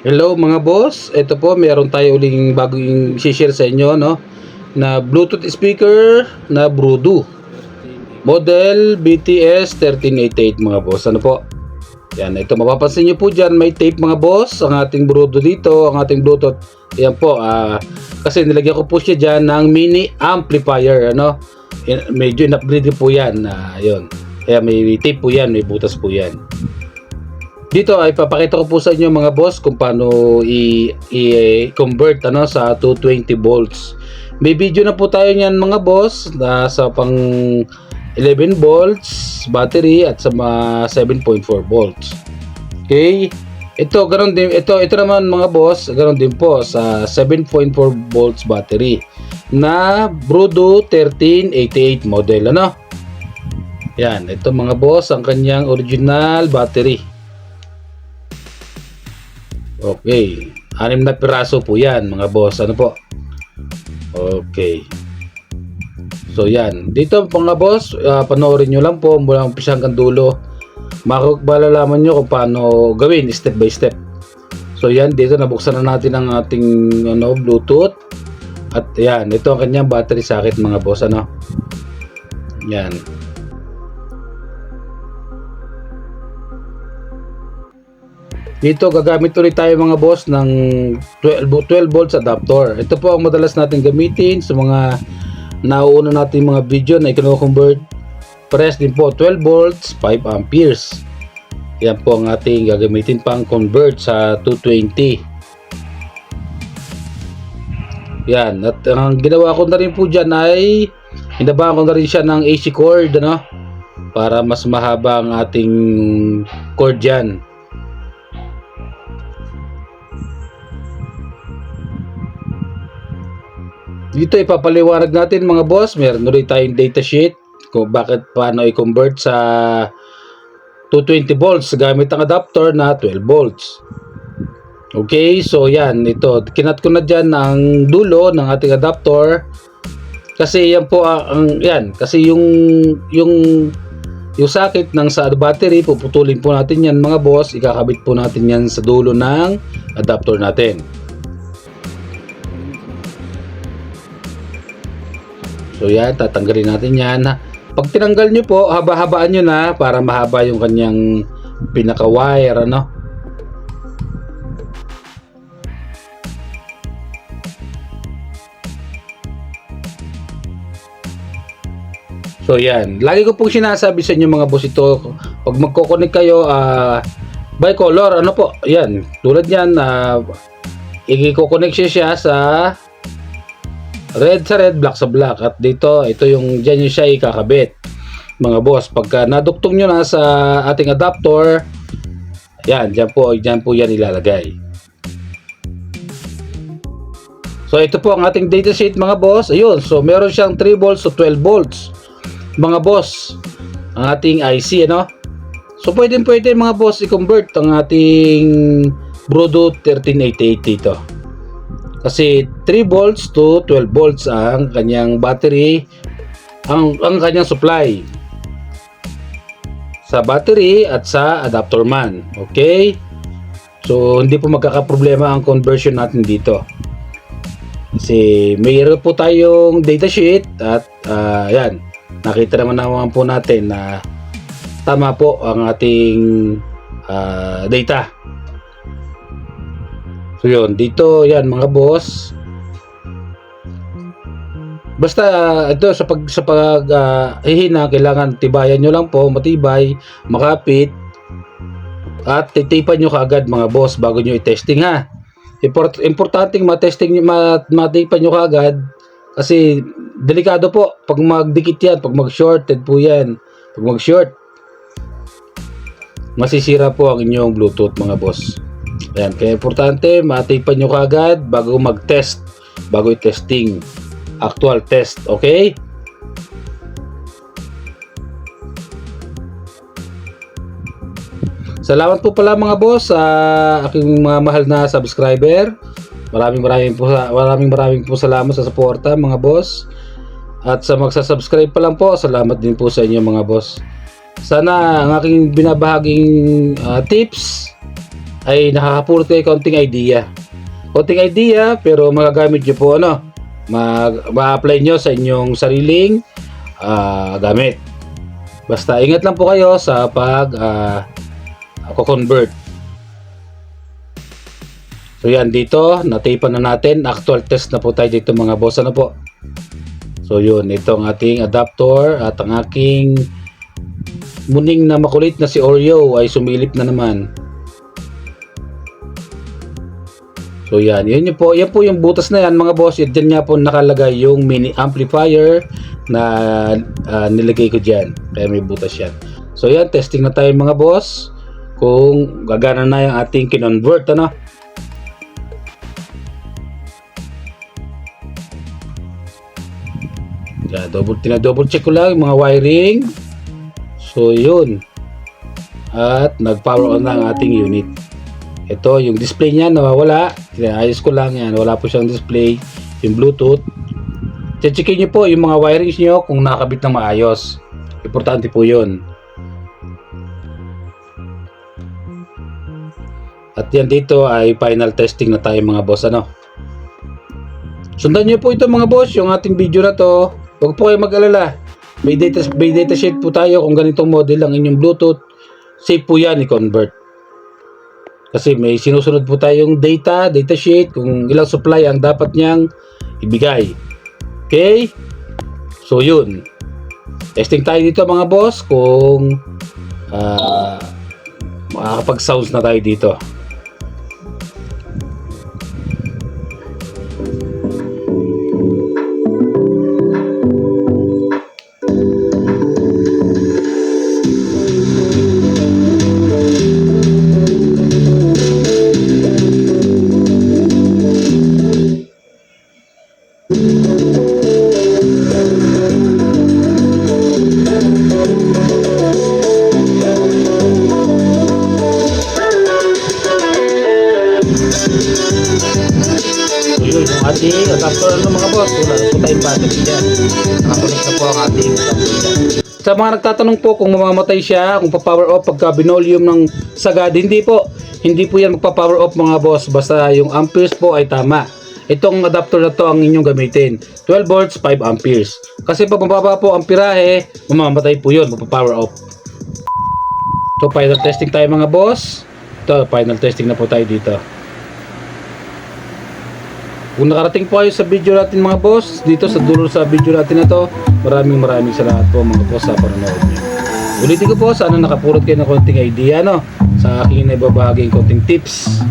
Hello mga boss, ito po meron tayo uling bagong i-share sa inyo no na Bluetooth speaker na Brudu model BTS 1388 mga boss. Ano po? Yan, ito mapapansin niyo po diyan may tape mga boss ang ating Brudu dito, ang ating Bluetooth. Yan po, kasi nilagyan ko po siya diyan ng mini amplifier ano. Medyo in-upgrade po yan na yun. Kaya may tape po yan, may butas po yan. Dito ay papakita ko po sa inyo mga boss kung paano i-convert sa 220 volts. May video na po tayo niyan mga boss na sa pang 11 volts battery at sa 7.4 volts. Okay? Ito ganoon din ito naman mga boss, ganoon din po sa 7.4 volts battery na Brudu 1388 model ano. Yan, ito mga boss ang kanyang original battery. Okay, 6 na piraso po yan mga boss, ano po. Okay, so yan, dito mga boss, panoorin nyo lang po mula umpisa hanggang dulo. Malalaman nyo kung paano gawin step by step. So yan, dito nabuksan na natin ang ating Bluetooth. At yan, ito ang kanyang battery socket mga boss, ano. Yan. Dito gagamit ulit tayo mga boss ng 12 volts adapter. Ito po ang madalas natin gamitin sa mga nauuna natin mga video na i-convert. Pares din po 12 volts 5 amperes. Yan po ang ating gagamitin pang convert sa 220. Yan, at ang ginawa ko na rin po dyan ay hinabahan ko na rin siya ng AC cord ano, para mas mahaba ang ating cord dyan. Dito ipapaliwanag natin mga boss, meron ulit tayong datasheet kung bakit paano i-convert sa 220 volts gamit ang adapter na 12 volts. Okay, so yan, ito kinat ko na dyan ang dulo ng ating adapter kasi yan po kasi yung socket ng sa battery puputulin po natin yan mga boss, ikakabit po natin yan sa dulo ng adapter natin. So yan, tatanggalin natin yan. Pag tinanggal nyo po, haba-habaan nyo na para mahaba yung kanyang pinaka-wire ano. So yan, lagi ko pong sinasabi sa inyo mga boss ito, pag magko-connect kayo by color, ano po, yan, tulad yan, i-connect siya sa red sa red, black sa black. At dito, ito yung dyan yung siya ikakabit mga boss. Pagka naduktong nyo na sa ating adapter, yan, dyan po yan ilalagay. So ito po ang ating datasheet mga boss. Ayun, so meron siyang 3 volts to 12 volts mga boss ang ating IC ano. So pwede mga boss i-convert ang ating Brudu 1388 dito. Kasi 3 volts to 12 volts ang kanyang battery, ang kanyang supply sa battery at sa adapter man. Okay? So hindi po magkakaproblema ang conversion natin dito. Kasi mayroon po tayong datasheet at yan, nakita naman po natin na tama po ang ating data. So yun, dito yan mga boss. Basta ito sa hihina, kailangan tibayan nyo lang po, matibay, makapit, at titipan nyo kaagad mga boss bago nyo i-testing ha. Importanteng matipan nyo kaagad kasi delikado po pag magdikit yan, pag mag-shorted po yan. Pag mag-short, masisira po ang inyong Bluetooth mga boss. Ayan, kaya importante matipan nyo kaagad bago mag-test, bago i-testing, actual test, okay? Salamat po pala mga boss sa aking mga mahal na subscriber. Maraming po salamat sa suporta mga boss. At sa magsasubscribe pa lang po, salamat din po sa inyo mga boss. Sana ang aking binabahaging tips ay nakakapulot kayo konting idea. Konting idea pero magagamit nyo po ma-apply nyo sa inyong sariling gamit. Basta ingat lang po kayo sa convert. So yan, dito natapan na natin, actual test na po tayo dito mga boss. Ano po? So yun, ito ang ating adapter at ang aking muning na makulit na si Oreo ay sumilip na naman. So yan po yung butas na yan mga boss. Yan nga po nakalagay yung mini amplifier na nilagay ko dyan. Kaya may butas yan. So yan, testing na tayo mga boss kung gagana na yung ating kinonvert. Ano? Yan, double check ko lang yung mga wiring. So yun. At nag-power on na ang ating unit. Ito, yung display niya nawawala. Ayos ko lang yan. Wala po siyang display. Yung Bluetooth. Checkin nyo po yung mga wirings nyo kung nakakabit ng maayos. Importante po yun. At yan dito ay final testing na tayo mga boss. Ano? Sundan nyo po ito mga boss. Yung ating video na to. Huwag po kayo mag-alala. May data sheet po tayo kung ganitong model ang inyong Bluetooth. Safe po yan i-convert. Kasi may sinusunod po tayong data sheet kung ilang supply ang dapat niyang ibigay. Okay? So yun. Testing tayo dito mga boss kung makakapag-sounds na tayo dito. Yung ating adapter mga boss, wala po tayong battery dyan. Nakakunik na po ang ating adapter dyan. Sa mga nagtatanong po kung mamamatay siya, kung pa-power off pagka binolium ng sagad, hindi po yan magpa-power off mga boss, basta yung amperes po ay tama. Itong adapter na to ang inyong gamitin, 12 volts 5 amperes. Kasi pag mababa po ang pirahe, mamamatay po yun, magpa-power off. So final testing tayo mga boss. Ito, final testing na po tayo dito. Kung nakarating po kayo sa video natin mga boss, dito sa dulo sa video natin na to, maraming salamat po mga boss sa panonood niyo. Ulitin ko po, sana nakapulot kayo ng konting idea sa aking naibabahagi konting tips